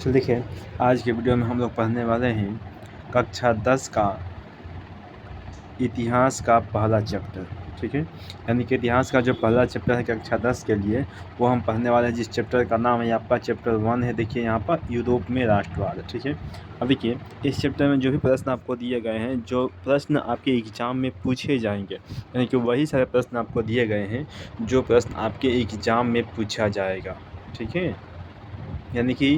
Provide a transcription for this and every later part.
तो देखिए, आज के वीडियो में हम लोग पढ़ने वाले हैं कक्षा 10 का इतिहास का पहला चैप्टर। ठीक है, यानी कि इतिहास का जो पहला चैप्टर है कक्षा 10 के लिए, वो हम पढ़ने वाले हैं, जिस चैप्टर का नाम है आपका चैप्टर 1 है। देखिए यहाँ पर यूरोप में राष्ट्रवाद। ठीक है, अब देखिए इस चैप्टर में जो भी प्रश्न आपको दिए गए हैं, जो प्रश्न आपके एग्जाम में पूछे जाएंगे, यानी कि वही सारे प्रश्न आपको दिए गए हैं जो प्रश्न आपके एग्जाम में पूछा जाएगा। ठीक है, यानी कि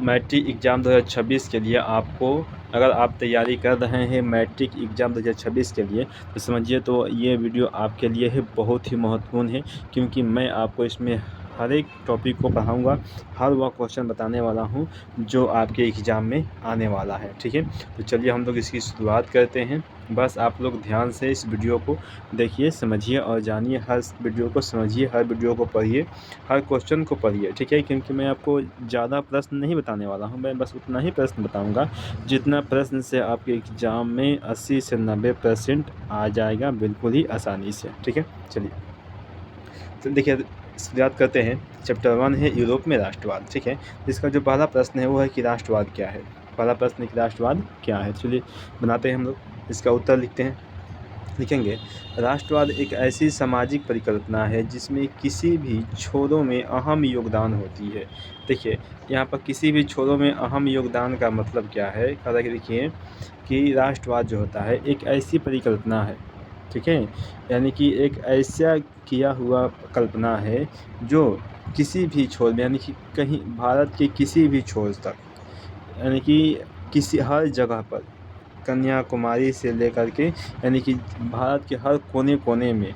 मैट्रिक एग्ज़ाम 2026 के लिए आपको, अगर आप तैयारी कर रहे हैं मैट्रिक एग्ज़ाम 2026 के लिए, तो समझिए तो ये वीडियो आपके लिए है बहुत ही महत्वपूर्ण है, क्योंकि मैं आपको इसमें हर एक टॉपिक को पढ़ाऊंगा, हर वह क्वेश्चन बताने वाला हूं जो आपके एग्ज़ाम में आने वाला है। ठीक है, तो चलिए हम लोग इसकी शुरुआत करते हैं। बस आप लोग ध्यान से इस वीडियो को देखिए, समझिए और जानिए। हर वीडियो को समझिए, हर वीडियो को पढ़िए, हर क्वेश्चन को पढ़िए। ठीक है, क्योंकि मैं आपको ज़्यादा प्रश्न नहीं बताने वाला हूँ, मैं बस उतना ही प्रश्न बताऊँगा जितना प्रश्न से आपके एग्ज़ाम में 80 से 90% आ जाएगा बिल्कुल ही आसानी से। ठीक है, चलिए तो देखिए शुरुआत करते हैं। चैप्टर 1 है यूरोप में राष्ट्रवाद। ठीक है, इसका जो पहला प्रश्न है वो है कि राष्ट्रवाद क्या है। पहला प्रश्न है कि राष्ट्रवाद क्या है। चलिए बनाते हैं हम लोग, इसका उत्तर लिखते हैं। लिखेंगे, राष्ट्रवाद एक ऐसी सामाजिक परिकल्पना है जिसमें किसी भी छोरों में अहम योगदान होती है। देखिए यहाँ पर किसी भी छोरों में अहम योगदान का मतलब क्या है। कहा कि देखिए कि राष्ट्रवाद जो होता है एक ऐसी परिकल्पना है, ठीक है, यानी कि एक ऐसा किया हुआ कल्पना है जो किसी भी छोर में, यानी कि कहीं भारत के किसी भी छोर तक, यानी कि किसी हर जगह पर, कन्याकुमारी से लेकर के, यानी कि भारत के हर कोने कोने में,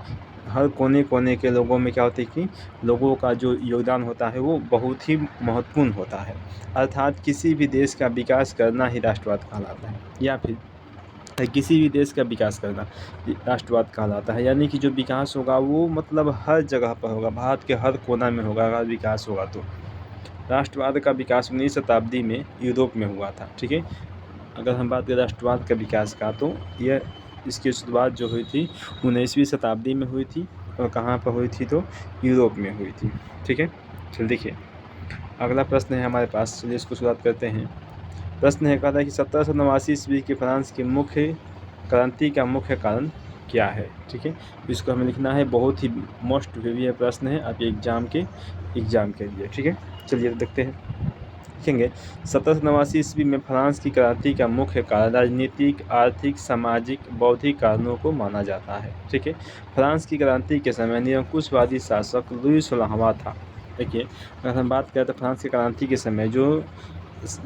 हर कोने कोने के लोगों में क्या होता है कि लोगों का जो योगदान होता है वो बहुत ही महत्वपूर्ण होता है। अर्थात किसी भी देश का विकास करना ही राष्ट्रवाद कहलाता है, या फिर किसी भी देश का विकास करना राष्ट्रवाद कहलाता है। यानी कि जो विकास होगा वो मतलब हर जगह पर होगा, भारत के हर कोना में होगा। अगर विकास होगा तो राष्ट्रवाद का विकास 19वीं शताब्दी में यूरोप में हुआ था। ठीक है, अगर हम बात करें राष्ट्रवाद के विकास का, तो यह इसकी शुरुआत जो हुई थी 19वीं शताब्दी में हुई थी, और कहाँ पर हुई थी, तो यूरोप में हुई थी। ठीक है, चलिए देखिए अगला प्रश्न है हमारे पास, चलिए इसको शुरुआत करते हैं। प्रश्न है, कहता है कि 1789 ईस्वी की फ्रांस की मुख्य क्रांति का मुख्य कारण क्या है। ठीक है, इसको हमें लिखना है, बहुत ही मोस्ट प्रीवियस प्रश्न है आपके एग्जाम के लिए। ठीक है, चलिए देखते हैं। लिखेंगे, 1789 ईस्वी में फ्रांस की क्रांति का मुख्य कारण राजनीतिक, आर्थिक, सामाजिक, बौद्धिक कारणों को माना जाता है। ठीक है, फ्रांस की क्रांति के समय निरंकुशवादी शासक लुई 16वां था। देखिए अगर हम बात करें तो फ्रांस की क्रांति के समय जो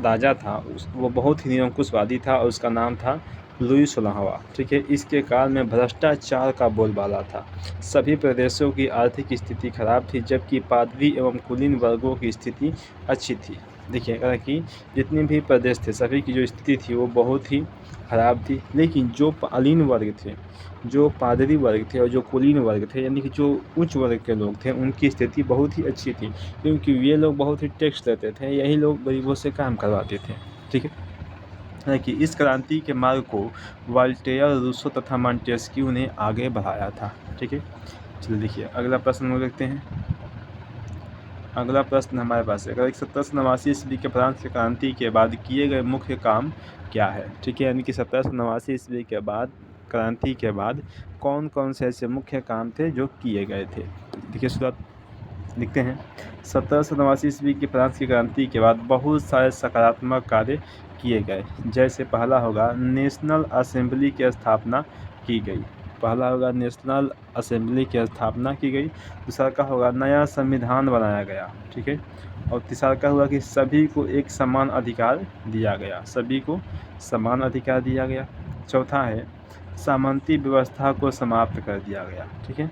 राजा था वो बहुत ही निरंकुशवादी था, और उसका नाम था लुई 16वां। ठीक है, इसके काल में भ्रष्टाचार का बोलबाला था। सभी प्रदेशों की आर्थिक स्थिति खराब थी, जबकि पादरी एवं कुलीन वर्गों की स्थिति अच्छी थी। देखिए अगर कि जितने भी प्रदेश थे सभी की जो स्थिति थी वो बहुत ही ख़राब थी, लेकिन जो कुलीन वर्ग थे, जो पादरी वर्ग थे और जो कुलीन वर्ग थे, यानी कि जो उच्च वर्ग के लोग थे, उनकी स्थिति बहुत ही अच्छी थी, क्योंकि ये लोग बहुत ही टैक्स लेते थे, यही लोग गरीबों से काम करवाते थे। ठीक है कि इस क्रांति के मार्ग को वॉल्टेयर, रूसो तथा मॉन्टेस्क्यू ने आगे बढ़ाया था। ठीक है, चलिए देखिए अगला प्रश्न हम देखते हैं। अगला प्रश्न हमारे पास है, 1789 ईस्वी के फ्रांस की क्रांति के बाद किए गए मुख्य काम क्या है। ठीक है, यानी कि 1789 ईस्वी के बाद, क्रांति के बाद कौन कौन से ऐसे मुख्य काम थे जो किए गए थे। देखिए शुरुआत लिखते हैं, 1789 ईस्वी की फ्रांस की क्रांति के बाद बहुत सारे सकारात्मक कार्य किए गए। जैसे पहला होगा नेशनल असेंबली की स्थापना की गई। पहला होगा नेशनल असेंबली की स्थापना की गई। दूसरा का होगा नया संविधान बनाया गया। ठीक है, और तीसरा का हुआ कि सभी को एक समान अधिकार दिया गया, सभी को समान अधिकार दिया गया। चौथा है सामंती व्यवस्था को समाप्त कर दिया गया। ठीक है,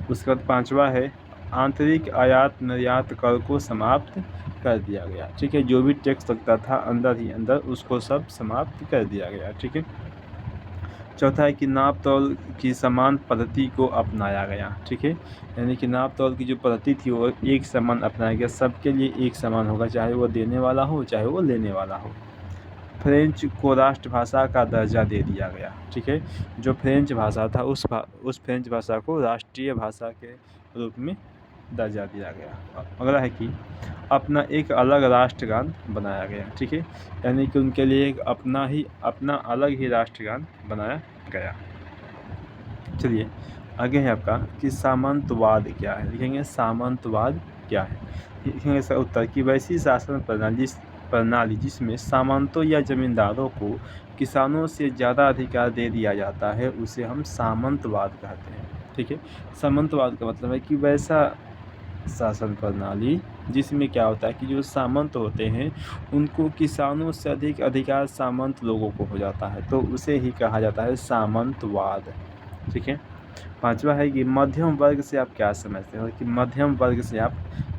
उसके बाद पांचवा है आंतरिक आयात निर्यात कर को समाप्त कर दिया गया। ठीक है, जो भी टैक्स लगता था अंदर ही अंदर उसको सब समाप्त कर दिया गया। ठीक है, चौथा है कि नाप तौल की समान पद्धति को अपनाया गया। ठीक है, यानी कि नाप तौल की जो पद्धति थी वो एक समान अपनाया गया, सबके लिए एक समान होगा, चाहे वो देने वाला हो चाहे वो लेने वाला हो। फ्रेंच को राष्ट्रभाषा का दर्जा दे दिया गया। ठीक है, जो फ्रेंच भाषा था उस फ्रेंच भाषा को राष्ट्रीय भाषा के रूप में दर्जा दिया गया। अगला है कि अपना एक अलग राष्ट्रगान बनाया गया, ठीक है, यानी कि उनके लिए एक अपना अलग ही राष्ट्रगान बनाया गया। चलिए आगे है आपका कि सामंतवाद क्या है, लिखेंगे सामंतवाद क्या है। लिखेंगे इसका उत्तर कि वैसी शासन प्रणाली जिसमें सामंतों या जमींदारों को किसानों से ज़्यादा अधिकार दे दिया जाता है उसे हम सामंतवाद कहते हैं, ठीक है। सामंतवाद का मतलब है कि वैसा शासन प्रणाली जिसमें क्या होता है कि जो सामंत होते हैं उनको किसानों से अधिक अधिकार सामंत लोगों को हो जाता है, तो उसे ही कहा जाता है सामंतवाद, ठीक है। पांचवा है कि मध्यम वर्ग से आप क्या समझते हो, कि मध्यम वर्ग से आप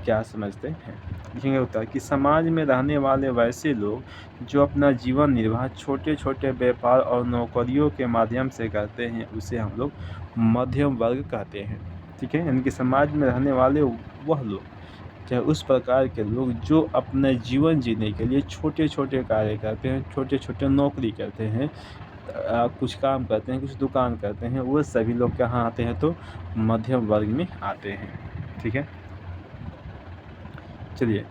क्या समझते हैं। लिखेंगे उत्तर कि समाज में रहने वाले वैसे लोग जो अपना जीवन निर्वाह छोटे छोटे व्यापार और नौकरियों के माध्यम से करते हैं उसे हम लोग मध्यम वर्ग कहते हैं, ठीक है। यानी कि समाज में रहने वाले वह लोग, चाहे उस प्रकार के लोग जो अपने जीवन जीने के लिए छोटे छोटे कार्य करते हैं, छोटे छोटे नौकरी करते हैं, कुछ काम करते हैं, कुछ दुकान करते हैं, वो सभी लोग कहाँ आते हैं, तो मध्यम वर्ग में आते हैं, ठीक है। चलिए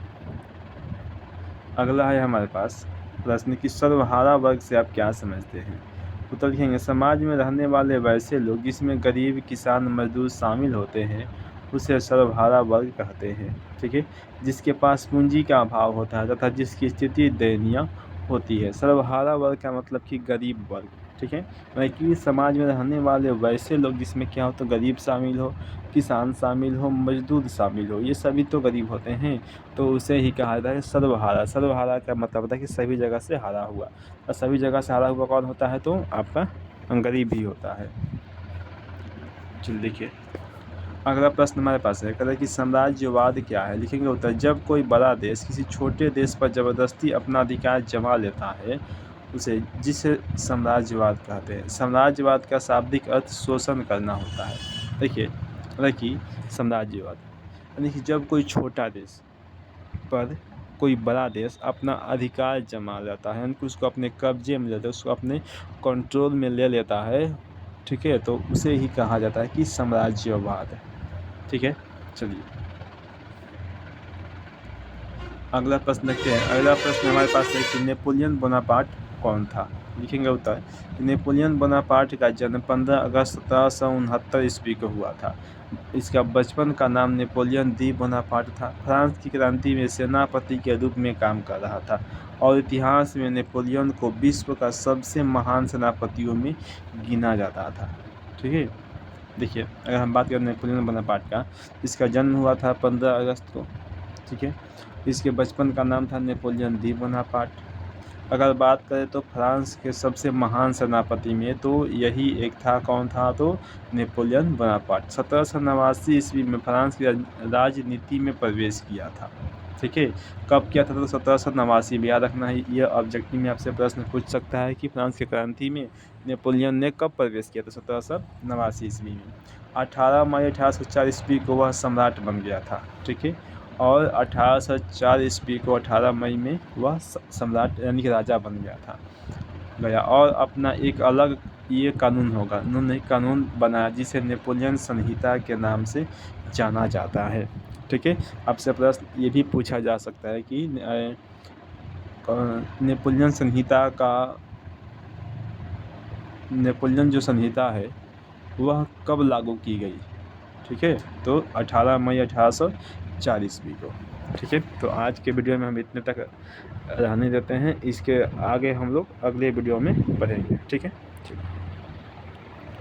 अगला है हमारे पास प्रश्न कि सर्वहारा वर्ग से आप क्या समझते हैं। उत्तर लिखेंगे समाज में रहने वाले वैसे लोग जिसमें गरीब किसान मजदूर शामिल होते हैं उसे सर्वहारा वर्ग कहते हैं, ठीक है। जिसके पास पूंजी का अभाव होता है तथा जिसकी स्थिति दयनीय होती है। सर्वहारा वर्ग का मतलब कि गरीब वर्ग, ठीक है। यानी कि समाज में रहने वाले वैसे लोग जिसमें क्या हो, तो गरीब शामिल हो, किसान शामिल हो, मजदूर शामिल हो, ये सभी तो गरीब होते हैं, तो उसे ही कहा जाता है सर्वहारा। सर्वहारा का मतलब होता है कि सभी जगह से हारा हुआ, और सभी जगह से हारा हुआ कौन होता है, तो आपका गरीब ही होता है। चलिए देखिए अगला प्रश्न हमारे पास है, कहता है कि साम्राज्यवाद क्या है। लिखेंगे उत्तर जब कोई बड़ा देश किसी छोटे देश पर जबरदस्ती अपना अधिकार जमा लेता है उसे जिसे साम्राज्यवाद कहते हैं। साम्राज्यवाद का शाब्दिक अर्थ शोषण करना होता है। देखिए मतलब कि साम्राज्यवाद यानी कि जब कोई छोटा देश पर कोई बड़ा देश अपना अधिकार जमा लेता है, यानी कि उसको अपने कब्जे में लेता है, उसको अपने कंट्रोल में ले लेता है, ठीक है, तो उसे ही कहा जाता है कि साम्राज्यवाद, ठीक है। चलिए अगला प्रश्न देखते हैं। अगला प्रश्न हमारे पास है कि नेपोलियन बोनापार्ट कौन था। लिखेंगे उत्तर नेपोलियन बोनापार्ट का जन्म 15 अगस्त 1769 ईस्वी को हुआ था। इसका बचपन का नाम नेपोलियन दी बोनापार्ट था। फ्रांस की क्रांति में सेनापति के रूप में काम कर रहा था और इतिहास में नेपोलियन को विश्व का सबसे महान सेनापतियों में गिना जाता था, ठीक है। देखिए अगर हम बात करें नेपोलियन बोनापार्ट का, इसका जन्म हुआ था 15 अगस्त को, ठीक है। इसके बचपन का नाम था नेपोलियन दी बोनापार्ट। अगर बात करें तो फ्रांस के सबसे महान सेनापति में तो यही एक था, कौन था, तो नेपोलियन बोनापार्ट। 1789 ईस्वी में फ्रांस की राजनीति में प्रवेश किया था, ठीक है। कब किया था, तो 1789 में। याद रखना है, यह ऑब्जेक्टिव में आपसे प्रश्न पूछ सकता है कि फ्रांस की क्रांति में नेपोलियन ने कब प्रवेश किया था, 1789 ईस्वी में। 18 मई 1804 ईस्वी को वह सम्राट बन गया था, ठीक है। और 1804 ईस्वी को 18 मई में वह सम्राट यानी कि राजा बन गया और अपना एक अलग ये कानून होगा, उन्होंने कानून बनाया जिसे नेपोलियन संहिता के नाम से जाना जाता है, ठीक है। आपसे प्रश्न ये भी पूछा जा सकता है कि नेपोलियन जो संहिता है वह कब लागू की गई, ठीक है, तो 18 मई 1804 ईस्वी को, ठीक है। तो आज के वीडियो में हम इतने तक रहने देते हैं, इसके आगे हम लोग अगले वीडियो में पढ़ेंगे, ठीक है।